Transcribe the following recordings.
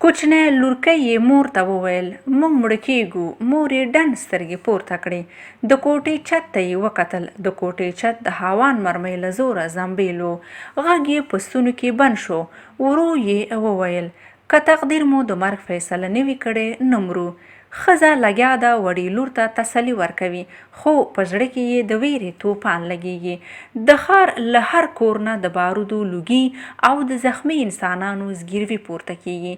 کوچنی لورکۍ یې مور ته وویل موږ مړه کیږو. مور یې ډنډ سترګې پورته کړې. د کوټې چت ته یې وکتل. د کوټې چت د هاوان مرمۍ له زوره زمبیل و. غږ یې په ستونو کې بند شو. ورو یې وویل که تقدیر مو د مرګ فیصله نه وي کړې نه مرو. ښځه لګیا ده وړې لور ته تسلي ورکوي خو په زړه کې یې د ویرې توپان لګیږي. د ښار له هر کور نه د بارودو لوګي او د زخمي انسانانو زګیروي پورته کیږي.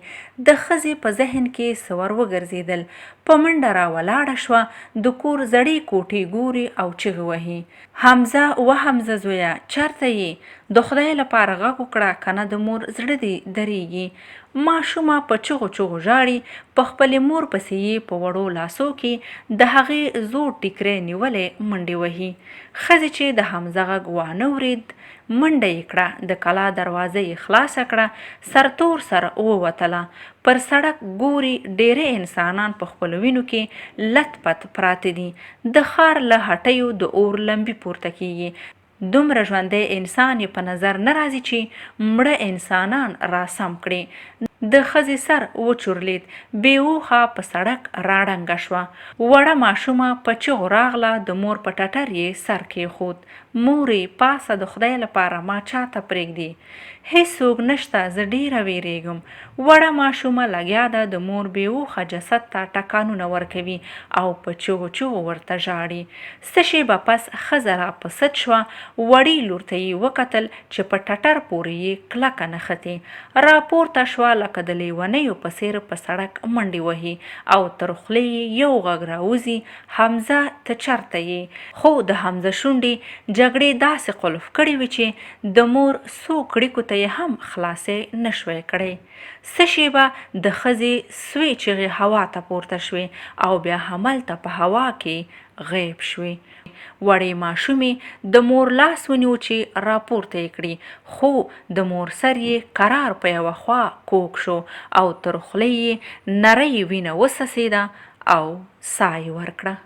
د ښځې په ذهن کې څه ور وګرځېدل. په منډه را ولاړه شوه. د کور زړې کوټې ګوري او چغې وهي. حمزه و حمزه زویه چېرته یې؟ د خدای لپاره غږ وکړه کنه د مور زړه دې درېږي. ماشومه په چغو چغو ژاړي. په خپلې مور پسې یې په وړو لاسو کې د هغې زوړ ټیکری نیولې منډې وهي. ښځې چې د حمزه غږ وانه ورېد منډه یې کړه. د کلا دروازه یې خلاصه کړه. سرتور سر ووتله. پر سړک ګوري ډېری انسانان په خپلو وینو کې لت پت پراته دي. د ښار له هټیو د اور لمبې پورته کیږي. دومره ژوندی انسان یې په نظر نه راځي چې مړه انسانان راسم کړي. د ښځې سر وچورلید. بېهوښه په سړک راړنګه شوه. وړه ماشومه په چغو راغله. د مور په ټټر یې سر کېښود. مورې پاسه د خدای لپاره ما چاته پرېږدې؟ هېڅوک نشته زه ډېره وېرېږم. وړه ماشومه لګیا ده د مور بېهوښه جسد ته ټکانونه ورکوي او په چغو چغو ورته ژاړي. څه شېبه پس ښځه را په سد شوه. وړې لور ته یې وکتل چې په ټټر پورې یې کلکه نښتې. راپورته شوه لکه د لیونیو په څېر په سړک منډې وهي او تر خولې یې یو غږ راوځي حمزه ته چېرته یې؟ خو د حمزه شونډې جګړې داسې قلف کړې وې چې د مور څو کړیکو ته یې هم خلاصې نه شوی کړی. څه شېبه د ښځې سوې چغې هوا ته پورته شوې او بیا همالته په هوا کې غیب شوې. وړې ماشومې د مور لاس ونیو چې راپورته یې کړي خو د مور سر یې کرار په یوه خوا کوږ شو او تر خولې یې نرۍ وینه وڅڅېده او ساه یې ورکړه.